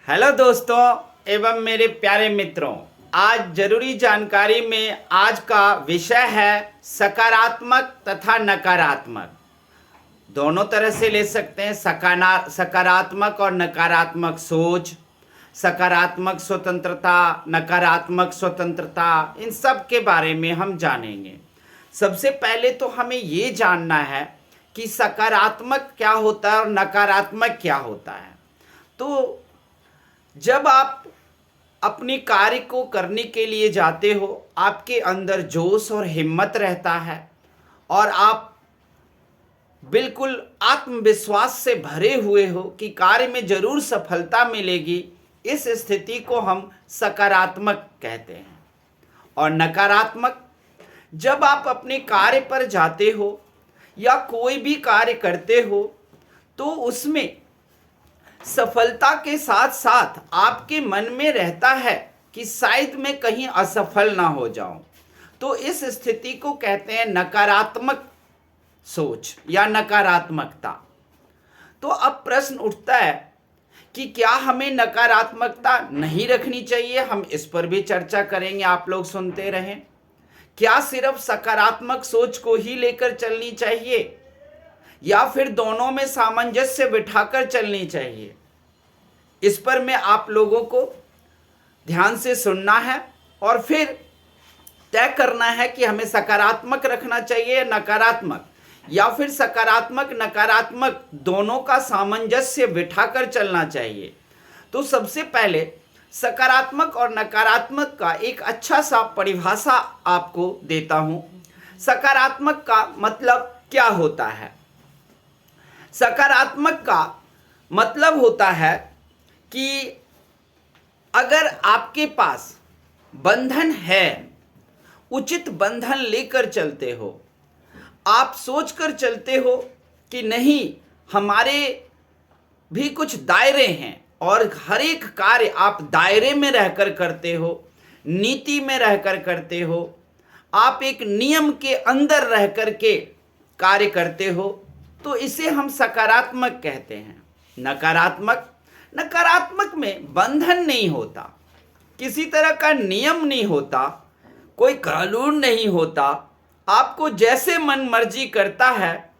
Hello दोस्तों एवं मेरे प्यारे मित्रों। आज जरूरी जानकारी में आज का विषय है सकारात्मक तथा नकारात्मक। दोनों तरह से ले सकते हैं, सकारात्मक और नकारात्मक सोच, सकारात्मक स्वतंत्रता, नकारात्मक स्वतंत्रता, इन सब के बारे में हम जानेंगे। सबसे पहले तो हमें ये जानना है कि सकारात्मक क्या होता है और नकारात्मक क्या होता है। तो जब आप अपनी कार्य को करने के लिए जाते हो, आपके अंदर जोश और हिम्मत रहता है और आप बिल्कुल आत्मविश्वास से भरे हुए हो कि कार्य में जरूर सफलता मिलेगी। इस स्थिति को हम सकारात्मक कहते हैं। और नकारात्मक, जब आप अपने कार्य पर जाते हो या कोई भी कार्य करते हो तो उसमें सफलता के साथ साथ आपके मन में रहता है कि शायद मैं कहीं असफल ना हो जाऊं। तो इस स्थिति को कहते हैं नकारात्मक सोच या नकारात्मकता। तो अब प्रश्न उठता है कि क्या हमें नकारात्मकता नहीं रखनी चाहिए। हम इस पर भी चर्चा करेंगे, आप लोग सुनते रहें। क्या सिर्फ सकारात्मक सोच को ही लेकर चलनी चाहिए या फिर दोनों में सामंजस्य बिठाकर चलनी चाहिए। इस पर मैं आप लोगों को ध्यान से सुनना है और फिर तय करना है कि हमें सकारात्मक रखना चाहिए या नकारात्मक, या फिर सकारात्मक नकारात्मक दोनों का सामंजस्य बिठाकर चलना चाहिए। तो सबसे पहले सकारात्मक और नकारात्मक का एक अच्छा सा परिभाषा आपको देता हूं। सकारात्मक का मतलब क्या होता है? सकारात्मक का मतलब होता है कि अगर आपके पास बंधन है, उचित बंधन लेकर चलते हो, आप सोचकर चलते हो कि नहीं, हमारे भी कुछ दायरे हैं और हर एक कार्य आप दायरे में रहकर करते हो, नीति में रहकर करते हो, आप एक नियम के अंदर रहकर के कार्य करते हो, तो इसे हम सकारात्मक कहते हैं। नकारात्मक में बंधन नहीं होता, किसी तरह का नियम नहीं होता, कोई कानून नहीं होता, आपको जैसे मन मर्जी करता है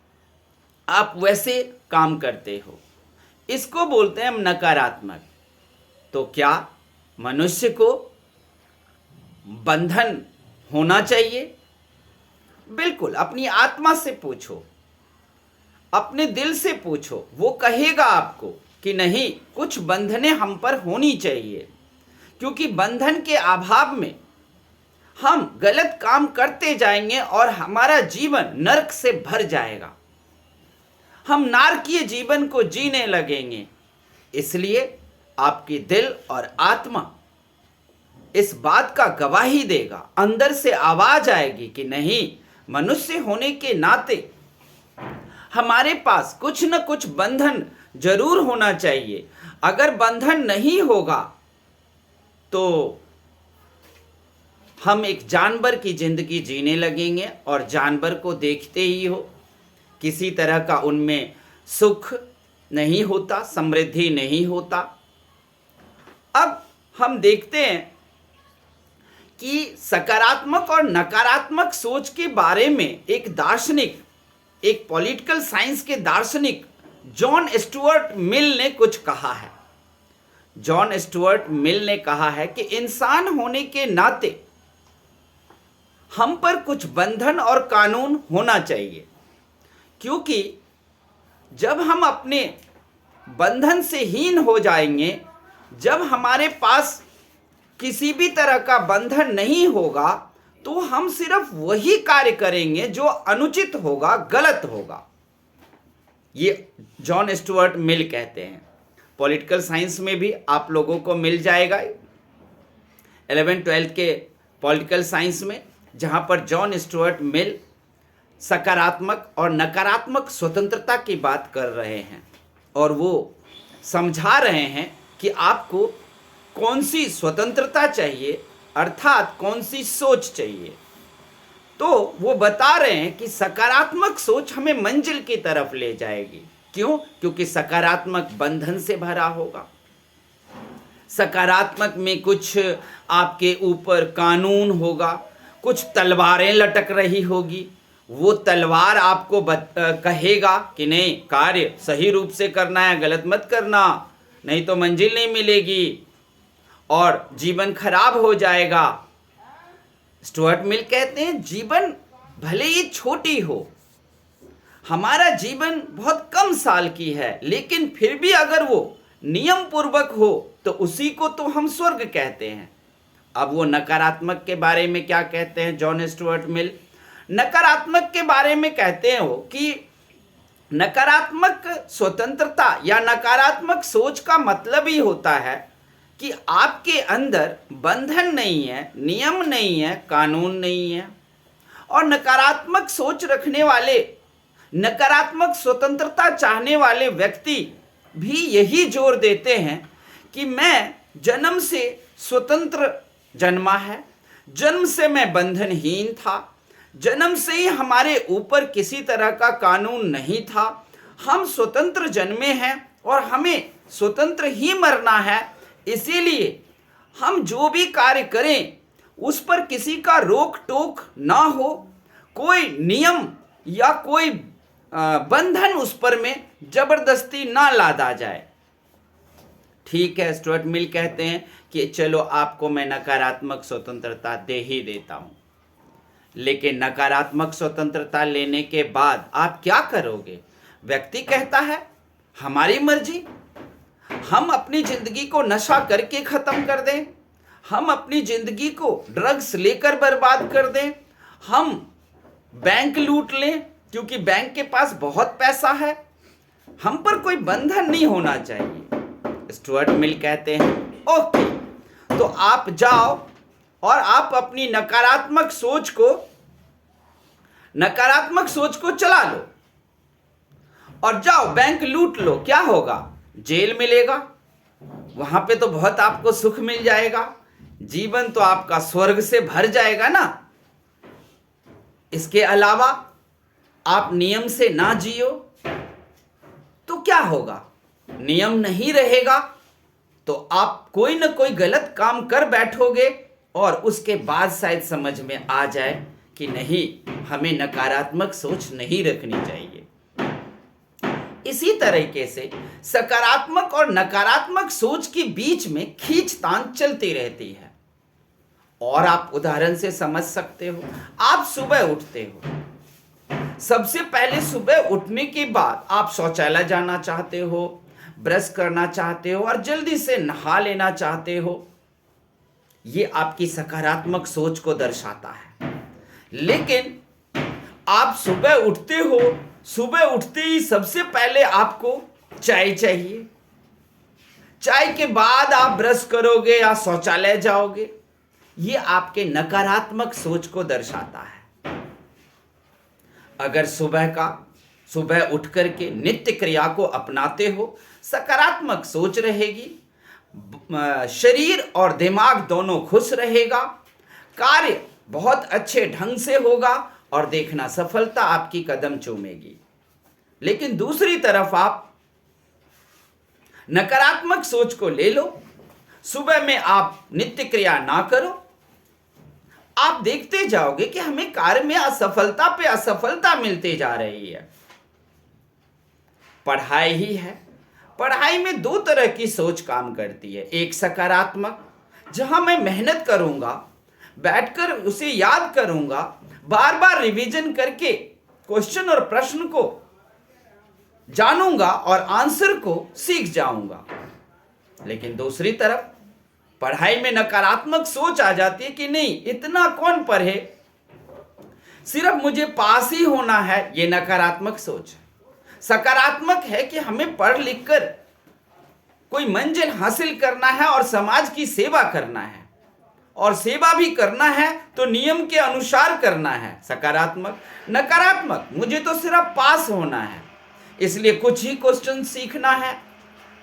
आप वैसे काम करते हो, इसको बोलते हैं हम नकारात्मक। तो क्या मनुष्य को बंधन होना चाहिए? बिल्कुल। अपनी आत्मा से पूछो, अपने दिल से पूछो, वो कहेगा आपको कि नहीं, कुछ बंधनें हम पर होनी चाहिए, क्योंकि बंधन के अभाव में हम गलत काम करते जाएंगे और हमारा जीवन नरक से भर जाएगा, हम नारकीय जीवन को जीने लगेंगे। इसलिए आपकी दिल और आत्मा इस बात का गवाही देगा, अंदर से आवाज आएगी कि नहीं, मनुष्य होने के नाते हमारे पास कुछ न कुछ बंधन जरूर होना चाहिए। अगर बंधन नहीं होगा तो हम एक जानवर की जिंदगी जीने लगेंगे और जानवर को देखते ही हो, किसी तरह का उनमें सुख नहीं होता, समृद्धि नहीं होता। अब हम देखते हैं कि सकारात्मक और नकारात्मक सोच के बारे में एक दार्शनिक, एक पॉलिटिकल साइंस के दार्शनिक जॉन स्टुअर्ट मिल ने कुछ कहा है। जॉन स्टुअर्ट मिल ने कहा है कि इंसान होने के नाते हम पर कुछ बंधन और कानून होना चाहिए, क्योंकि जब हम अपने बंधन से हीन हो जाएंगे, जब हमारे पास किसी भी तरह का बंधन नहीं होगा, तो हम सिर्फ वही कार्य करेंगे जो अनुचित होगा, गलत होगा। ये जॉन स्टुअर्ट मिल कहते हैं। पॉलिटिकल साइंस में भी आप लोगों को मिल जाएगा 11th-12th के पॉलिटिकल साइंस में, जहां पर जॉन स्टुअर्ट मिल सकारात्मक और नकारात्मक स्वतंत्रता की बात कर रहे हैं और वो समझा रहे हैं कि आपको कौन सी स्वतंत्रता चाहिए, अर्थात कौन सी सोच चाहिए। तो वो बता रहे हैं कि सकारात्मक सोच हमें मंजिल की तरफ ले जाएगी। क्यों? क्योंकि सकारात्मक बंधन से भरा होगा। सकारात्मक में कुछ आपके ऊपर कानून होगा, कुछ तलवारें लटक रही होगी। वो तलवार आपको कहेगा कि नहीं, कार्य सही रूप से करना है, गलत मत करना, नहीं तो मंजिल नहीं मिलेगी और जीवन खराब हो जाएगा। स्टुअर्ट मिल कहते हैं जीवन भले ही छोटी हो, हमारा जीवन बहुत कम साल की है, लेकिन फिर भी अगर वो नियम पूर्वक हो तो उसी को तो हम स्वर्ग कहते हैं। अब वो नकारात्मक के बारे में क्या कहते हैं जॉन स्टुअर्ट मिल? नकारात्मक के बारे में कहते हैं वो कि नकारात्मक स्वतंत्रता या नकारात्मक सोच का मतलब ही होता है कि आपके अंदर बंधन नहीं है, नियम नहीं है, कानून नहीं है। और नकारात्मक सोच रखने वाले, नकारात्मक स्वतंत्रता चाहने वाले व्यक्ति भी यही जोर देते हैं कि मैं जन्म से स्वतंत्र जन्मा है, जन्म से मैं बंधनहीन था, जन्म से ही हमारे ऊपर किसी तरह का कानून नहीं था, हम स्वतंत्र जन्मे हैं और हमें स्वतंत्र ही मरना है। इसीलिए हम जो भी कार्य करें उस पर किसी का रोक टोक ना हो, कोई नियम या कोई बंधन उस पर में जबरदस्ती ना लादा जाए। ठीक है, स्टुअर्ट मिल कहते हैं कि चलो आपको मैं नकारात्मक स्वतंत्रता दे ही देता हूं, लेकिन नकारात्मक स्वतंत्रता लेने के बाद आप क्या करोगे? व्यक्ति कहता है हमारी मर्जी, हम अपनी जिंदगी को नशा करके खत्म कर दें, हम अपनी जिंदगी को ड्रग्स लेकर बर्बाद कर दें, हम बैंक लूट लें क्योंकि बैंक के पास बहुत पैसा है, हम पर कोई बंधन नहीं होना चाहिए। स्टुअर्ट मिल कहते हैं ओके, तो आप जाओ और आप अपनी नकारात्मक सोच को चला लो और जाओ बैंक लूट लो। क्या होगा? जेल मिलेगा, वहां पे तो बहुत आपको सुख मिल जाएगा, जीवन तो आपका स्वर्ग से भर जाएगा ना। इसके अलावा आप नियम से ना जियो तो क्या होगा? नियम नहीं रहेगा तो आप कोई ना कोई गलत काम कर बैठोगे और उसके बाद शायद समझ में आ जाए कि नहीं, हमें नकारात्मक सोच नहीं रखनी चाहिए। इसी तरीके से सकारात्मक और नकारात्मक सोच के बीच में खींचतान चलती रहती है। और आप उदाहरण से समझ सकते हो, आप सुबह उठते हो, सबसे पहले सुबह उठने के बाद आप शौचालय जाना चाहते हो, ब्रश करना चाहते हो और जल्दी से नहा लेना चाहते हो। ये आपकी सकारात्मक सोच को दर्शाता है। लेकिन आप सुबह उठते हो, सुबह उठते ही सबसे पहले आपको चाय चाहिए, चाय के बाद आप ब्रश करोगे या शौचालय जाओगे। ये आपके नकारात्मक सोच को दर्शाता है। अगर सुबह उठ करके नित्य क्रिया को अपनाते हो, सकारात्मक सोच रहेगी, शरीर और दिमाग दोनों खुश रहेगा, कार्य बहुत अच्छे ढंग से होगा और देखना सफलता आपकी कदम चूमेगी। लेकिन दूसरी तरफ आप नकारात्मक सोच को ले लो, सुबह में आप नित्य क्रिया ना करो, आप देखते जाओगे कि हमें कार्य में असफलता पे असफलता मिलती जा रही है। पढ़ाई ही है, पढ़ाई में दो तरह की सोच काम करती है। एक सकारात्मक, जहां मैं मेहनत करूंगा, बैठकर उसे याद करूंगा, बार बार रिवीजन करके क्वेश्चन और प्रश्न को जानूंगा और आंसर को सीख जाऊंगा। लेकिन दूसरी तरफ पढ़ाई में नकारात्मक सोच आ जाती है कि नहीं, इतना कौन पढ़े, सिर्फ मुझे पास ही होना है। ये नकारात्मक सोच है। सकारात्मक है कि हमें पढ़ लिख कर कोई मंजिल हासिल करना है और समाज की सेवा करना है, और सेवा भी करना है तो नियम के अनुसार करना है। सकारात्मक। नकारात्मक, मुझे तो सिर्फ पास होना है, इसलिए कुछ ही क्वेश्चन सीखना है,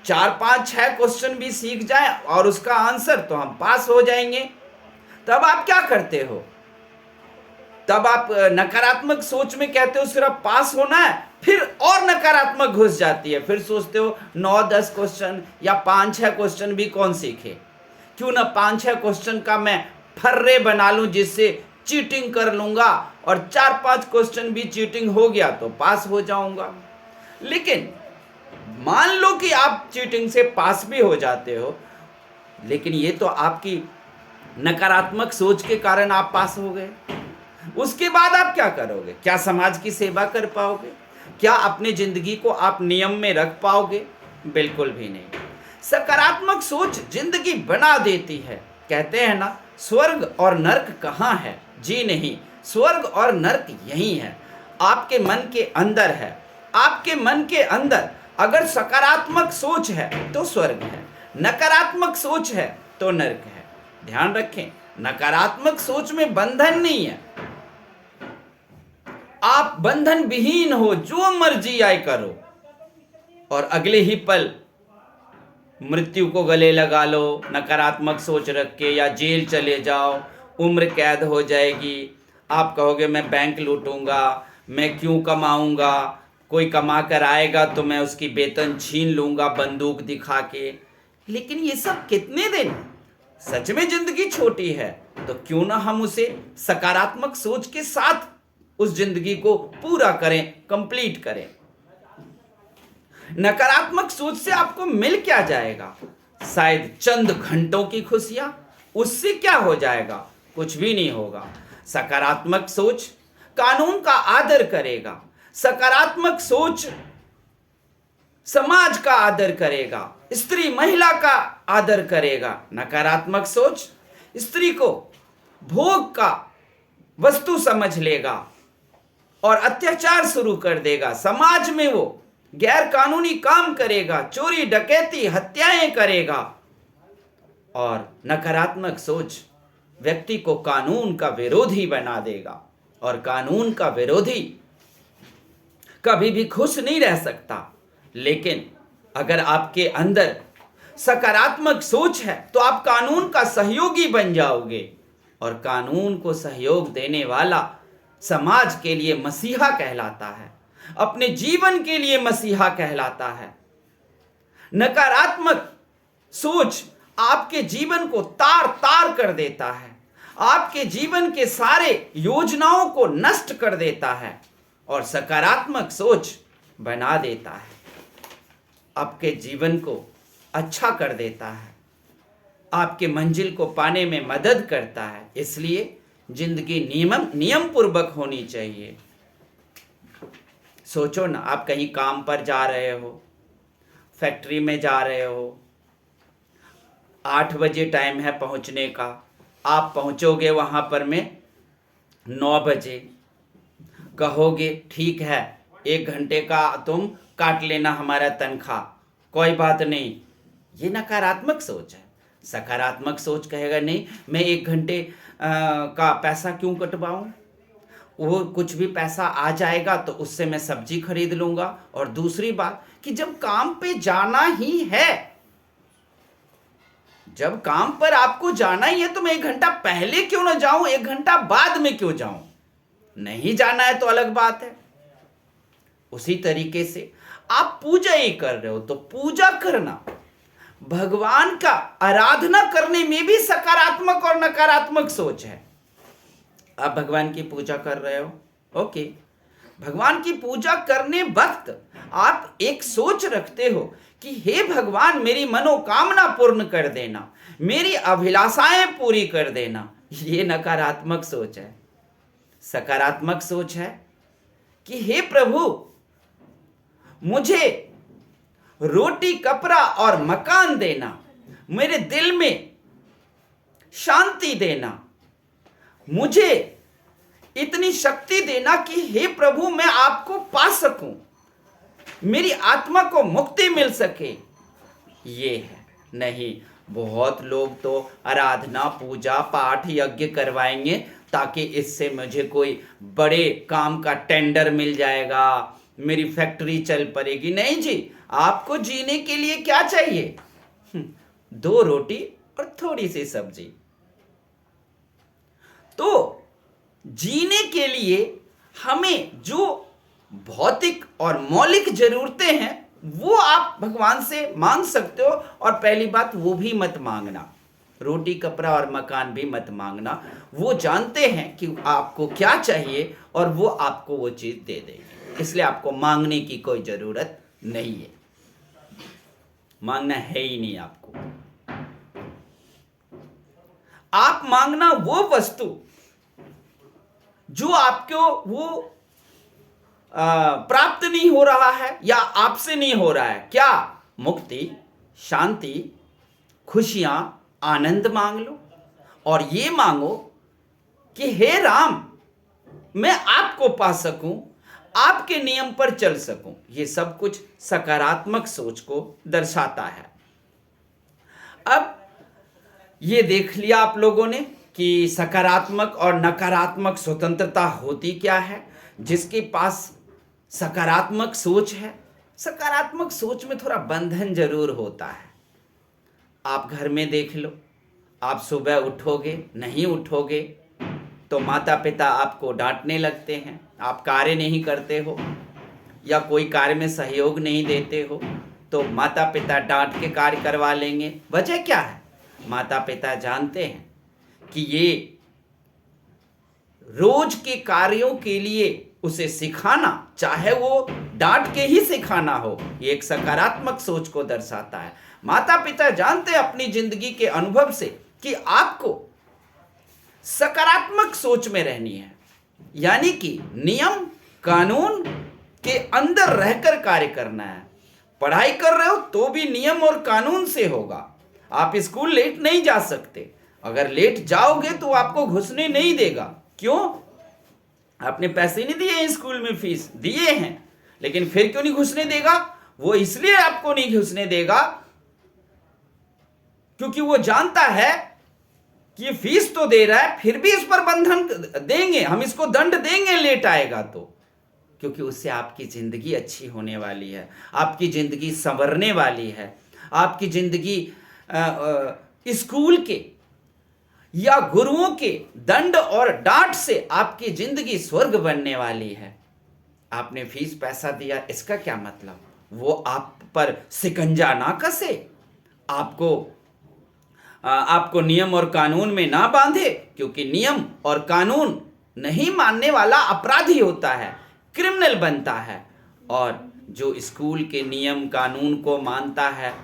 4 5 6 क्वेश्चन भी सीख जाए और उसका आंसर तो हम पास हो जाएंगे। तब आप क्या करते हो? तब आप नकारात्मक सोच में कहते हो सिर्फ पास होना है फिर और नकारात्मक घुस जाती है। फिर सोचते हो 9-10 क्वेश्चन या 5-6 क्वेश्चन भी कौन सीखे, क्यों ना 5-6 क्वेश्चन का मैं फर्रे बना लूं जिससे चीटिंग कर लूंगा और 4-5 क्वेश्चन भी चीटिंग हो गया तो पास हो जाऊंगा। लेकिन मान लो कि आप चीटिंग से पास भी हो जाते हो, लेकिन ये तो आपकी नकारात्मक सोच के कारण आप पास हो गए। उसके बाद आप क्या करोगे? क्या समाज की सेवा कर पाओगे? क्या अपनी जिंदगी को आप नियम में रख पाओगे? बिल्कुल भी नहीं। सकारात्मक सोच जिंदगी बना देती है। कहते हैं ना, स्वर्ग और नर्क कहाँ है? जी नहीं, स्वर्ग और नर्क यही है, आपके मन के अंदर है। आपके मन के अंदर अगर सकारात्मक सोच है तो स्वर्ग है, नकारात्मक सोच है तो नर्क है। ध्यान रखें, नकारात्मक सोच में बंधन नहीं है। आप बंधन विहीन हो, जो मर्जी आए करो, और अगले ही पल मृत्यु को गले लगा लो नकारात्मक सोच रख के, या जेल चले जाओ, उम्र कैद हो जाएगी। आप कहोगे मैं बैंक लूटूंगा, मैं क्यों कमाऊंगा, कोई कमा कर आएगा तो मैं उसकी वेतन छीन लूंगा बंदूक दिखा के। लेकिन ये सब कितने दिन? सच में जिंदगी छोटी है, तो क्यों ना हम उसे सकारात्मक सोच के साथ उस जिंदगी को पूरा करें, कंप्लीट करें। नकारात्मक सोच से आपको मिल क्या जाएगा? शायद चंद घंटों की खुशियां। उससे क्या हो जाएगा? कुछ भी नहीं होगा। सकारात्मक सोच कानून का आदर करेगा, सकारात्मक सोच समाज का आदर करेगा, स्त्री महिला का आदर करेगा। नकारात्मक सोच स्त्री को भोग का वस्तु समझ लेगा और अत्याचार शुरू कर देगा। समाज में वो गैर कानूनी काम करेगा, चोरी डकैती हत्याएं करेगा। और नकारात्मक सोच व्यक्ति को कानून का विरोधी बना देगा, और कानून का विरोधी कभी भी खुश नहीं रह सकता। लेकिन अगर आपके अंदर सकारात्मक सोच है तो आप कानून का सहयोगी बन जाओगे, और कानून को सहयोग देने वाला समाज के लिए मसीहा कहलाता है, अपने जीवन के लिए मसीहा कहलाता है। नकारात्मक सोच आपके जीवन को तार तार कर देता है, आपके जीवन के सारे योजनाओं को नष्ट कर देता है, और सकारात्मक सोच बना देता है, आपके जीवन को अच्छा कर देता है, आपके मंजिल को पाने में मदद करता है। इसलिए जिंदगी नियम पूर्वक होनी चाहिए। सोचो ना, आप कहीं काम पर जा रहे हो, फैक्ट्री में जा रहे हो, 8 बजे टाइम है पहुंचने का, आप पहुंचोगे वहां पर में 9 बजे। कहोगे ठीक है, 1 घंटे का तुम काट लेना हमारा तनख्वाह, कोई बात नहीं। ये नकारात्मक सोच है। सकारात्मक सोच कहेगा नहीं, मैं 1 घंटे का पैसा क्यों कटवाऊं, वो कुछ भी पैसा आ जाएगा तो उससे मैं सब्जी खरीद लूंगा। और दूसरी बात कि जब काम पे जाना ही है, जब काम पर आपको जाना ही है, तो मैं 1 घंटा पहले क्यों ना जाऊं, 1 घंटा बाद में क्यों जाऊं? नहीं जाना है तो अलग बात है। उसी तरीके से आप पूजा ही कर रहे हो तो पूजा करना, भगवान का आराधना करने में भी सकारात्मक और नकारात्मक सोच है। आप भगवान की पूजा कर रहे हो, ओके, भगवान की पूजा करने वक्त आप एक सोच रखते हो कि हे भगवान मेरी मनोकामना पूर्ण कर देना, मेरी अभिलाषाएं पूरी कर देना। ये नकारात्मक सोच है। सकारात्मक सोच है कि हे प्रभु मुझे रोटी कपड़ा और मकान देना, मेरे दिल में शांति देना, मुझे इतनी शक्ति देना कि हे प्रभु मैं आपको पा सकूं, मेरी आत्मा को मुक्ति मिल सके। ये है। नहीं, बहुत लोग तो आराधना पूजा पाठ यज्ञ करवाएंगे ताकि इससे मुझे कोई बड़े काम का टेंडर मिल जाएगा, मेरी फैक्ट्री चल पड़ेगी। नहीं जी, आपको जीने के लिए क्या चाहिए? 2 रोटी और थोड़ी सी सब्जी। तो जीने के लिए हमें जो भौतिक और मौलिक जरूरतें हैं वो आप भगवान से मांग सकते हो। और पहली बात, वो भी मत मांगना, रोटी कपड़ा और मकान भी मत मांगना। वो जानते हैं कि आपको क्या चाहिए और वो आपको वो चीज दे देंगे, इसलिए आपको मांगने की कोई जरूरत नहीं है, मांगना है ही नहीं आपको। आप मांगना वो वस्तु जो आपको वो प्राप्त नहीं हो रहा है या आपसे नहीं हो रहा है। क्या? मुक्ति, शांति, खुशियां, आनंद मांग लो। और ये मांगो कि हे राम, मैं आपको पा सकूं, आपके नियम पर चल सकूं। ये सब कुछ सकारात्मक सोच को दर्शाता है। अब ये देख लिया आप लोगों ने कि सकारात्मक और नकारात्मक स्वतंत्रता होती क्या है। जिसके पास सकारात्मक सोच है, सकारात्मक सोच में थोड़ा बंधन जरूर होता है। आप घर में देख लो, आप सुबह उठोगे, नहीं उठोगे तो माता पिता आपको डांटने लगते हैं। आप कार्य नहीं करते हो या कोई कार्य में सहयोग नहीं देते हो तो माता पिता डांट के कार्य करवा लेंगे। वजह क्या है? माता पिता जानते हैं कि ये रोज के कार्यों के लिए उसे सिखाना, चाहे वो डांट के ही सिखाना हो, ये एक सकारात्मक सोच को दर्शाता है। माता पिता जानते हैं अपनी जिंदगी के अनुभव से कि आपको सकारात्मक सोच में रहनी है, यानी कि नियम कानून के अंदर रहकर कार्य करना है। पढ़ाई कर रहे हो तो भी नियम और कानून से होगा। आप स्कूल लेट नहीं जा सकते, अगर लेट जाओगे तो आपको घुसने नहीं देगा। क्यों? आपने पैसे नहीं दिए हैं, स्कूल में फीस दिए हैं, लेकिन फिर क्यों नहीं घुसने देगा? वो इसलिए आपको नहीं घुसने देगा क्योंकि वो जानता है कि ये फीस तो दे रहा है, फिर भी इस पर बंधन देंगे, हम इसको दंड देंगे लेट आएगा तो। क्योंकि उससे आपकी जिंदगी अच्छी होने वाली है, आपकी जिंदगी संवरने वाली है, आपकी जिंदगी स्कूल के या गुरुओं के दंड और डांट से आपकी जिंदगी स्वर्ग बनने वाली है। आपने फीस पैसा दिया, इसका क्या मतलब? वो आप पर सिकंजा ना कसे, आपको नियम और कानून में ना बांधे, क्योंकि नियम और कानून नहीं मानने वाला अपराधी होता है, क्रिमिनल बनता है। और जो स्कूल के नियम कानून को मानता है,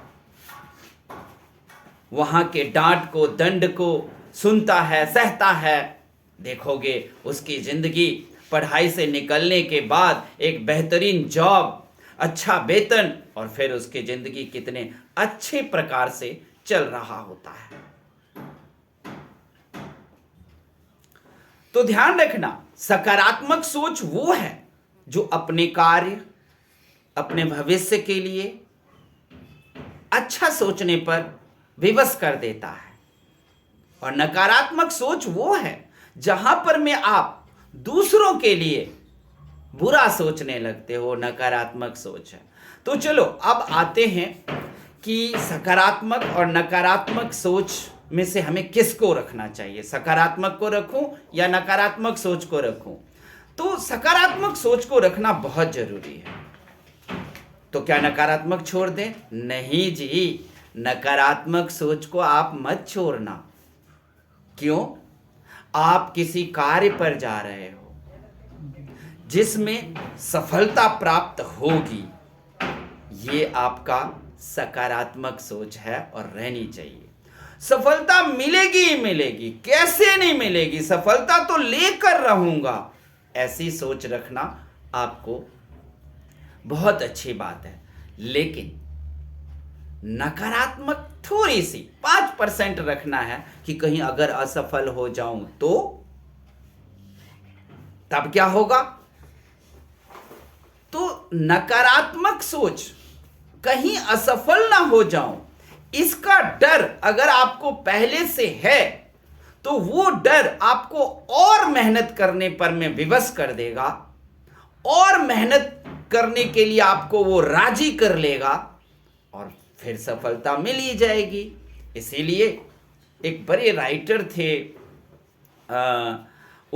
वहां के डांट को, दंड को सुनता है, सहता है, देखोगे उसकी जिंदगी पढ़ाई से निकलने के बाद एक बेहतरीन जॉब, अच्छा वेतन, और फिर उसकी जिंदगी कितने अच्छे प्रकार से चल रहा होता है। तो ध्यान रखना, सकारात्मक सोच वो है जो अपने कार्य, अपने भविष्य के लिए अच्छा सोचने पर विवश कर देता है। और नकारात्मक सोच वो है जहां पर में आप दूसरों के लिए बुरा सोचने लगते हो, नकारात्मक सोच है। तो चलो अब आते हैं कि सकारात्मक और नकारात्मक सोच में से हमें किसको रखना चाहिए, सकारात्मक को रखूं या नकारात्मक सोच को रखूं। तो सकारात्मक सोच को रखना बहुत जरूरी है। तो क्या नकारात्मक छोड़ दें? नहीं जी, नकारात्मक सोच को आप मत छोड़ना। क्यों? आप किसी कार्य पर जा रहे हो जिसमें सफलता प्राप्त होगी, ये आपका सकारात्मक सोच है और रहनी चाहिए। सफलता मिलेगी ही मिलेगी, कैसे नहीं मिलेगी, सफलता तो लेकर रहूंगा, ऐसी सोच रखना आपको बहुत अच्छी बात है। लेकिन नकारात्मक थोड़ी सी 5% रखना है कि कहीं अगर असफल हो जाऊं तो तब क्या होगा। तो नकारात्मक सोच, कहीं असफल ना हो जाऊं, इसका डर अगर आपको पहले से है तो वो डर आपको और मेहनत करने पर में विवश कर देगा, और मेहनत करने के लिए आपको वो राजी कर लेगा और फिर सफलता मिल ही जाएगी। इसीलिए एक बड़े राइटर थे,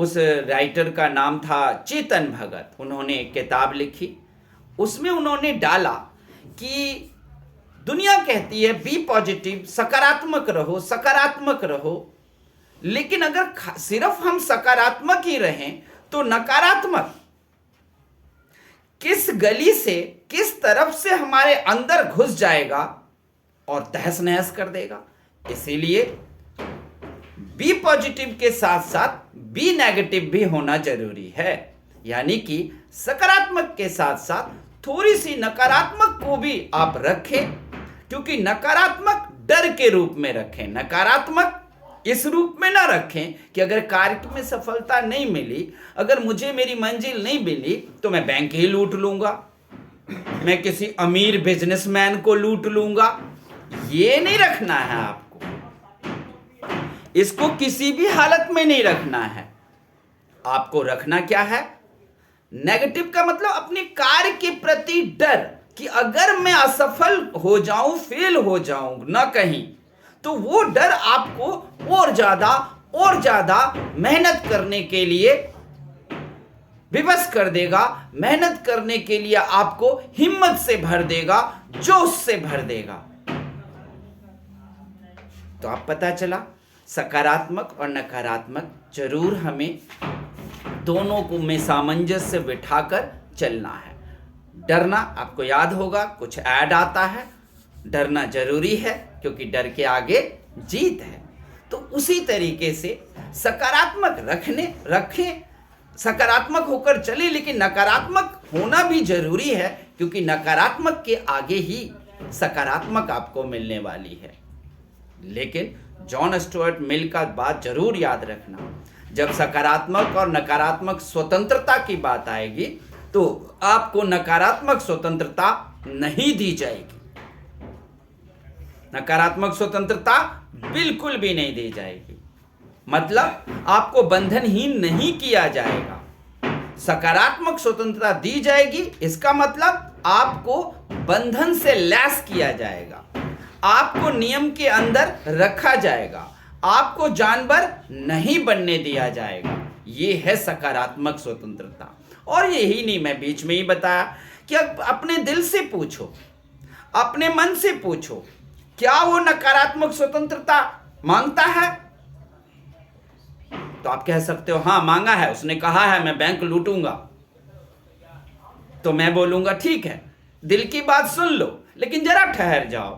उस राइटर का नाम था चेतन भगत। उन्होंने एक किताब लिखी, उसमें उन्होंने डाला कि दुनिया कहती है बी पॉजिटिव, सकारात्मक रहो, सकारात्मक रहो, लेकिन अगर सिर्फ हम सकारात्मक ही रहें तो नकारात्मक किस गली से, किस तरफ से हमारे अंदर घुस जाएगा और तहस नहस कर देगा। इसीलिए बी पॉजिटिव के साथ साथ बी नेगेटिव भी होना जरूरी है, यानी कि सकारात्मक के साथ साथ थोड़ी सी नकारात्मक को भी आप रखें, क्योंकि नकारात्मक डर के रूप में रखें, नकारात्मक इस रूप में ना रखें कि अगर कार्य में सफलता नहीं मिली, अगर मुझे मेरी मंजिल नहीं मिली तो मैं बैंक ही लूट लूंगा, मैं किसी अमीर बिजनेसमैन को लूट लूंगा। ये नहीं रखना है आपको, इसको किसी भी हालत में नहीं रखना है। आपको रखना क्या है? नेगेटिव का मतलब अपने कार्य के प्रति डर कि अगर मैं असफल हो जाऊं, फेल हो जाऊं ना कहीं, तो वो डर आपको और ज्यादा मेहनत करने के लिए विवश कर देगा, मेहनत करने के लिए आपको हिम्मत से भर देगा, जोश से भर देगा। तो आप पता चला सकारात्मक और नकारात्मक जरूर हमें दोनों को में सामंजस्य बिठाकर चलना है। डरना, आपको याद होगा कुछ ऐड आता है, डरना जरूरी है क्योंकि डर के आगे जीत है। तो उसी तरीके से सकारात्मक रखें, सकारात्मक होकर चले, लेकिन नकारात्मक होना भी जरूरी है क्योंकि नकारात्मक के आगे ही सकारात्मक आपको मिलने वाली है। लेकिन जॉन स्टुअर्ट मिल का बात जरूर याद रखना, जब सकारात्मक और नकारात्मक स्वतंत्रता की बात आएगी तो आपको नकारात्मक स्वतंत्रता नहीं दी जाएगी, नकारात्मक स्वतंत्रता बिल्कुल भी नहीं दी जाएगी। मतलब आपको बंधनहीन नहीं किया जाएगा, सकारात्मक स्वतंत्रता दी जाएगी। इसका मतलब आपको बंधन से लैस किया जाएगा, आपको नियम के अंदर रखा जाएगा, आपको जानवर नहीं बनने दिया जाएगा। ये है सकारात्मक स्वतंत्रता। और यही नहीं, मैं बीच में ही बताया कि अपने दिल से पूछो, अपने मन से पूछो, क्या वो नकारात्मक स्वतंत्रता मांगता है? तो आप कह सकते हो हाँ मांगा है, उसने कहा है मैं बैंक लूटूंगा। तो मैं बोलूंगा ठीक है, दिल की बात सुन लो, लेकिन जरा ठहर जाओ,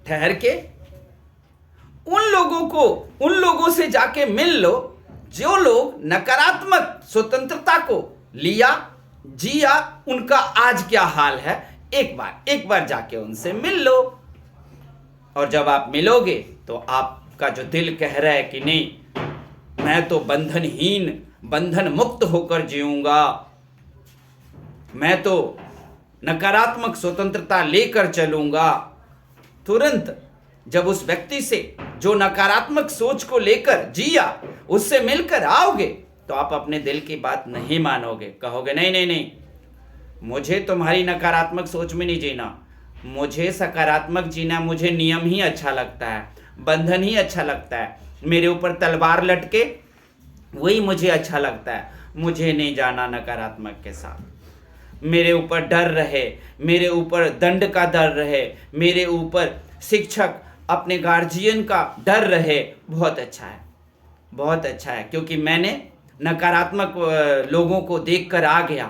ठहर के उन लोगों से जाके मिल लो जो लोग नकारात्मक स्वतंत्रता को लिया, जिया, उनका आज क्या हाल है। एक बार जाके उनसे मिल लो, और जब आप मिलोगे तो आपका जो दिल कह रहा है कि नहीं मैं तो बंधनहीन, बंधन मुक्त होकर जीऊंगा, मैं तो नकारात्मक स्वतंत्रता लेकर चलूंगा, तुरंत जब उस व्यक्ति से जो नकारात्मक सोच को लेकर जिया उससे मिलकर आओगे तो आप अपने दिल की बात नहीं मानोगे, कहोगे नहीं नहीं नहीं, मुझे तुम्हारी नकारात्मक सोच में नहीं जीना, मुझे सकारात्मक जीना, मुझे नियम ही अच्छा लगता है, बंधन ही अच्छा लगता है, मेरे ऊपर तलवार लटके वही मुझे अच्छा लगता है, मुझे नहीं जाना नकारात्मक के साथ। मेरे ऊपर डर रहे, मेरे ऊपर दंड का डर रहे, मेरे ऊपर शिक्षक अपने गार्जियन का डर रहे, बहुत अच्छा है, बहुत अच्छा है, क्योंकि मैंने नकारात्मक लोगों को देखकर आ गया,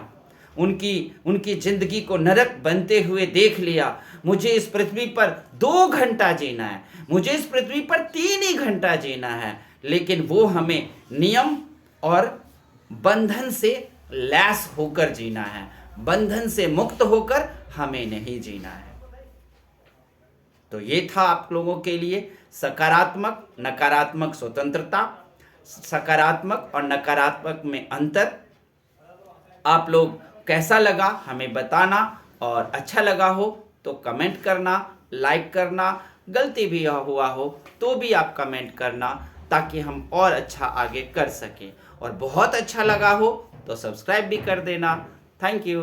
उनकी जिंदगी को नरक बनते हुए देख लिया। मुझे इस पृथ्वी पर 2 घंटा जीना है, मुझे इस पृथ्वी पर 3 ही घंटा जीना है, लेकिन वो हमें नियम और बंधन से लैस होकर जीना है, बंधन से मुक्त होकर हमें नहीं जीना है। तो ये था आप लोगों के लिए सकारात्मक नकारात्मक स्वतंत्रता, सकारात्मक और नकारात्मक में अंतर। आप लोग कैसा लगा हमें बताना, और अच्छा लगा हो तो कमेंट करना, लाइक करना, गलती भी हुआ हो तो भी आप कमेंट करना, ताकि हम और अच्छा आगे कर सकें, और बहुत अच्छा लगा हो तो सब्सक्राइब भी कर देना। Thank you.